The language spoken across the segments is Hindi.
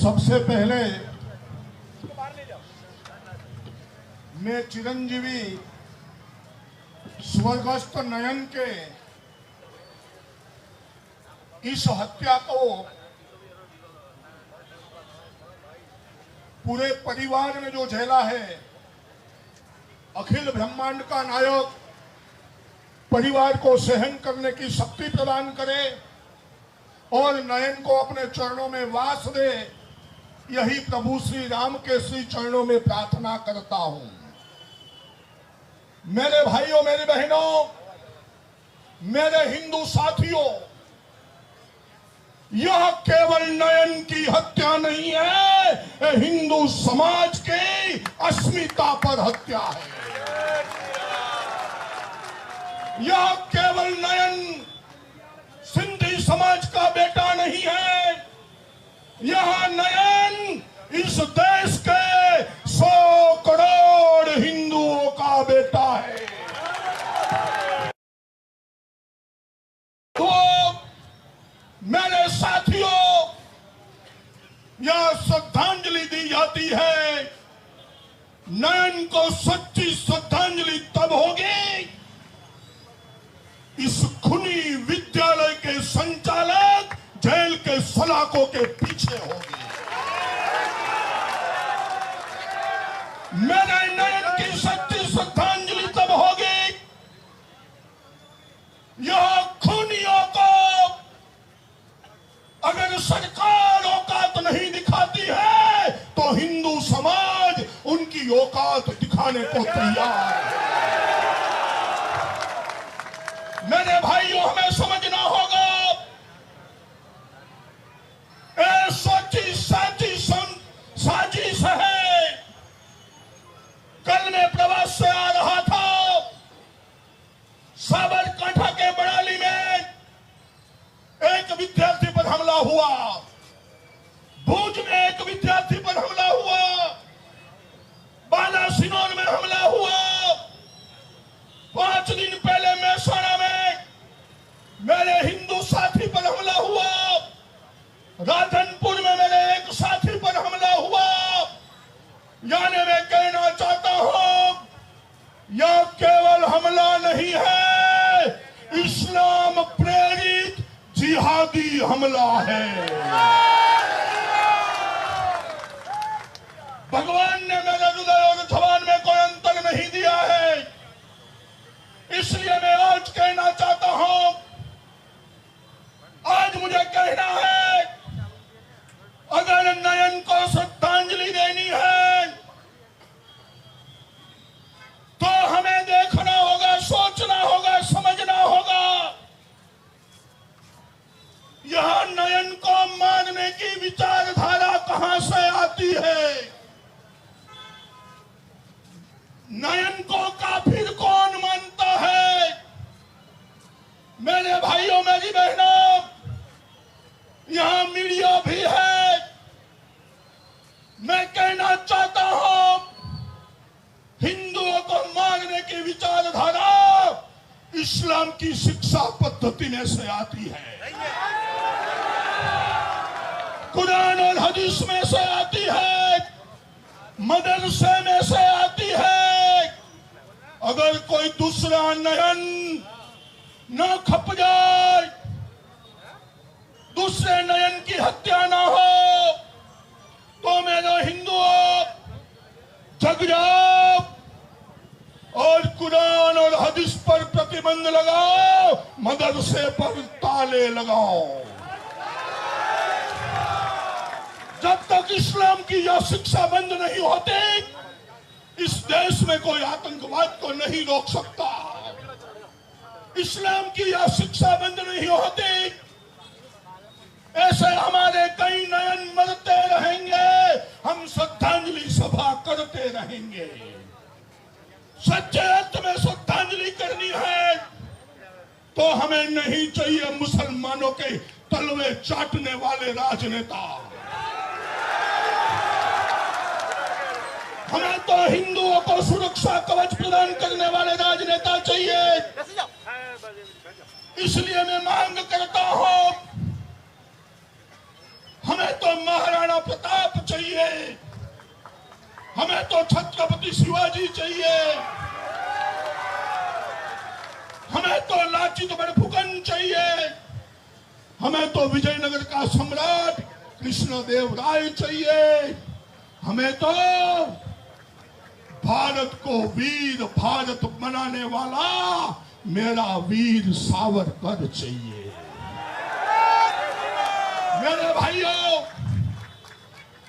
सबसे पहले मैं चिरंजीवी स्वर्गस्थ नयन के इस हत्या को पूरे परिवार ने जो झेला है, अखिल ब्रह्मांड का नायक परिवार को सहन करने की शक्ति प्रदान करे और नयन को अपने चरणों में वास दे, यही प्रभु श्री राम के श्री चरणों में प्रार्थना करता हूं। मेरे भाइयों, मेरी बहनों, मेरे हिंदू साथियों, यह केवल नयन की हत्या नहीं है, हिंदू समाज की अस्मिता पर हत्या है। यह केवल नयन सिंधी समाज का बेटा नहीं है, यह नयन इस देश के 100 करोड़ हिंदुओं का बेटा है। तो मेरे साथियों, यह श्रद्धांजलि दी जाती है। नयन को सच्ची श्रद्धांजलि तब होगी इस खूनी विद्यालय के संचालक जेल के सलाखों के पीछे होगी। मेरे नयन की सच्ची श्रद्धांजलि तब होगी यह खूनियों को अगर सरकार औकात नहीं दिखाती है तो हिंदू समाज उनकी औकात दिखाने को तैयार है। मेरे भाइयों, हमें समझना होगा, सोची साची साजिश है। कल मैं प्रवास से आ रहा था, साबरकांठा के बड़ाली में एक विद्यार्थी पर हमला हुआ, भूज में एक विद्यार्थी पर हमला हुआ, बालासिनोर में हमला हुआ, 5 दिन पहले मेहसाणा में मेरे हिंदू साथी पर हमला हुआ, राधनपुर में मेरे एक साथी पर हमला हुआ। यानी मैं कहना चाहता हूं, यह केवल हमला नहीं है, इस्लाम प्रेरित जिहादी हमला है। भगवान ने मेरे हृदय और जबान में कोई अंतर नहीं दिया है, इसलिए मैं आज कहना चाहता हूं, आज मुझे कहना है, अगर नयन को श्रद्धांजलि देनी है तो हमें देखना होगा, सोचना होगा, समझना होगा, यह नयन को मानने की विचारधारा कहां से आती है। नयन को काफिर कौन मानता है। मेरे भाइयों, मेरी बहनों, यहां मीडिया भी है। मैं कहना चाहता हूं, हिंदुओं को मारने की विचारधारा इस्लाम की शिक्षा पद्धति में से आती है, कुरान और हदीस में से आती है, मदरसे में से आती है। अगर कोई दूसरा नयन न खप जाए, दूसरे नयन की हत्या ना हो, तो मेरे हिंदुओं जग जाओ और कुरान और हदीस पर प्रतिबंध लगाओ, मदरसे पर ताले लगाओ। जब तक इस्लाम की यह शिक्षा बंद नहीं होती, इस देश में कोई आतंकवाद को नहीं रोक सकता। इस्लाम की यह शिक्षा बंद नहीं होती, ऐसे हमारे कई नयन मरते रहेंगे, हम श्रद्धांजलि सभा करते रहेंगे। सच्चे अर्थ में श्रद्धांजलि करनी है तो हमें नहीं चाहिए मुसलमानों के तलवे चाटने वाले राजनेता, हमें तो हिंदुओं को सुरक्षा कवच प्रदान करने वाले राजनेता चाहिए। इसलिए मैं मांग करता हूं, हमें तो महाराणा प्रताप हमें तो छत्रपति शिवाजी चाहिए, हमें तो लाचित बड़फुकन चाहिए, हमें तो विजयनगर का सम्राट कृष्णदेव राय चाहिए, हमें तो भारत को वीर भारत बनाने वाला मेरा वीर सावरकर चाहिए। मेरे भाइयों,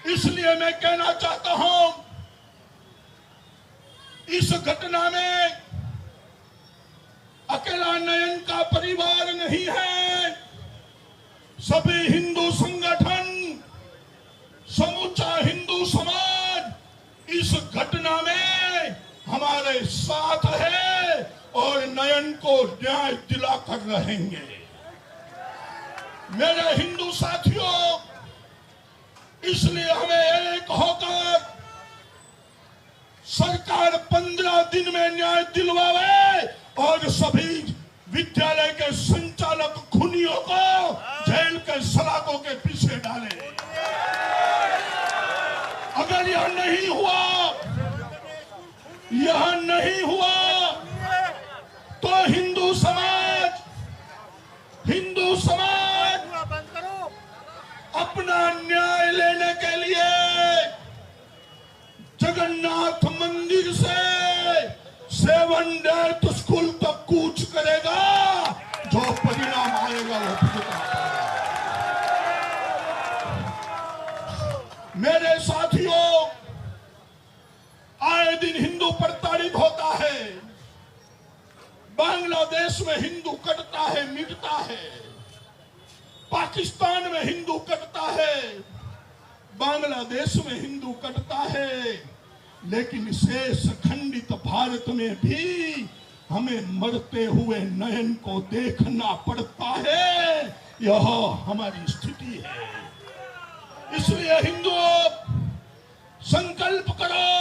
इसलिए मैं कहना चाहता हूं, इस घटना में अकेला नयन का परिवार नहीं है, सभी हिंदू संगठन, समूचा हिंदू समाज इस घटना में हमारे साथ है और नयन को न्याय दिलाकर रहेंगे। मेरे हिंदू साथियों, इसलिए हमें एक होकर सरकार 15 दिन में न्याय दिलवावे और सभी विद्यालय के संचालक खूनियों को जेल के सलाखों के पीछे डाले। अगर यह नहीं हुआ तो हिंदू समाज अपना न्याय लेने के लिए जगन्नाथ मंदिर से 7 डेथ स्कूल तक कूच करेगा। जो परिणाम आएगा वो भुगतना पड़ेगा। मेरे साथियों, आए दिन हिंदू प्रताड़ित होता है, बांग्लादेश में हिंदू कटता है, मिटता है, पाकिस्तान में हिंदू कटता है, बांग्लादेश में हिंदू कटता है, लेकिन शेष खंडित भारत में भी हमें मरते हुए नयन को देखना पड़ता है। यह हमारी स्थिति है। इसलिए हिंदुओं, संकल्प करो,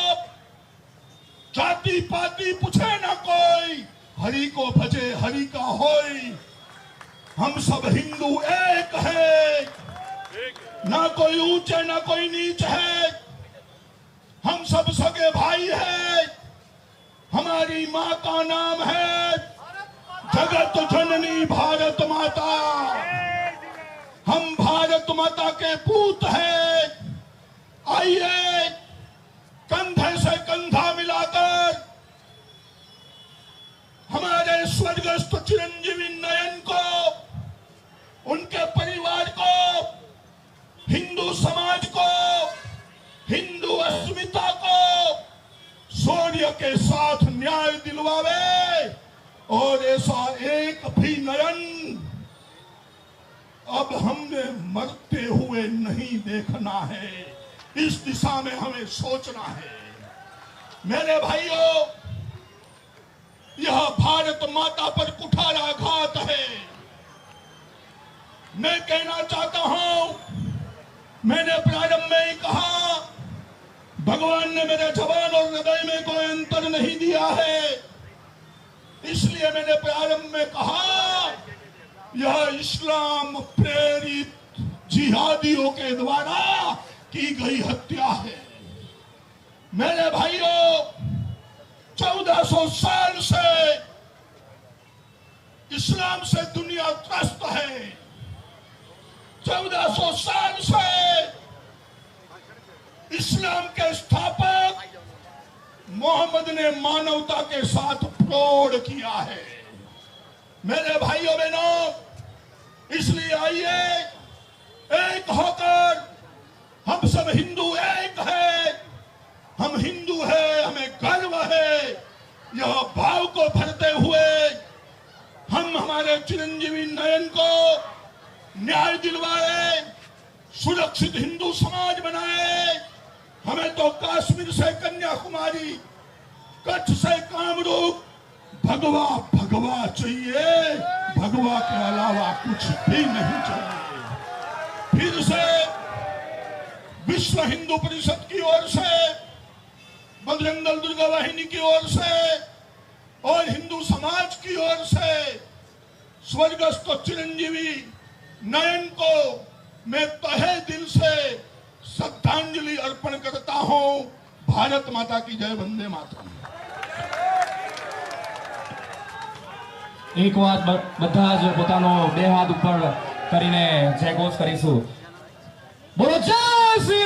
जाति पाति पूछे ना कोई, हरि को भजे हरि का होई। हम सब हिंदू एक है, ना कोई ऊंचे ना कोई नीच है, हम सब सगे भाई है। हमारी माँ का नाम है जगत जननी भारत माता। हम भारत माता के पूत हैं। आइए कंधे से कंधा मिलाकर हमारे स्वर्गस्थ चिरंजीवी नयन को, उनके परिवार को, हिंदू समाज को, हिंदू अस्मिता को शौर्य के साथ न्याय दिलवावे। और ऐसा एक भी नयन अब हमने मरते हुए नहीं देखना है। इस दिशा में हमें सोचना है। मेरे भाइयों, यह भारत माता पर कुठाराघात है। मैं कहना चाहता हूं, मैंने प्रारंभ में ही कहा, भगवान ने मेरे जवान और हृदय में कोई अंतर नहीं दिया है। इसलिए मैंने प्रारंभ में कहा, यह इस्लाम प्रेरित जिहादियों के द्वारा की गई हत्या है। मेरे भाइयों, 1400 साल से इस्लाम से दुनिया त्रस्त है। 1400 साल से इस्लाम के स्थापक मोहम्मद ने मानवता के साथ फ्रॉड किया है। मेरे भाइयों बहनों, इसलिए आइए एक होकर, हम सब हिंदू एक है, हम हिंदू है, हमें गर्व है। यह भाव को भरते हुए हम हमारे चिरंजीवी नयन को न्याय दिलवाए, सुरक्षित हिंदू समाज बनाए। हमें तो कश्मीर से कन्याकुमारी, कच्छ से कामरूप भगवा भगवा चाहिए। भगवा के अलावा कुछ भी नहीं चाहिए। फिर से विश्व हिंदू परिषद की ओर से, बजरंग दल दुर्गा वाहिनी की ओर से और हिंदू समाज की ओर से स्वर्गस्थ चिरंजीवी नयन को मैं तहे दिल से श्रद्धांजलि अर्पण करता हूं। भारत माता की जय, वंदे मातरम। એક વાત બધા જ પોતાનો બે હાથ ઉપર કરીને જય ઘોષ કરીશું. બોલો જય શ્રી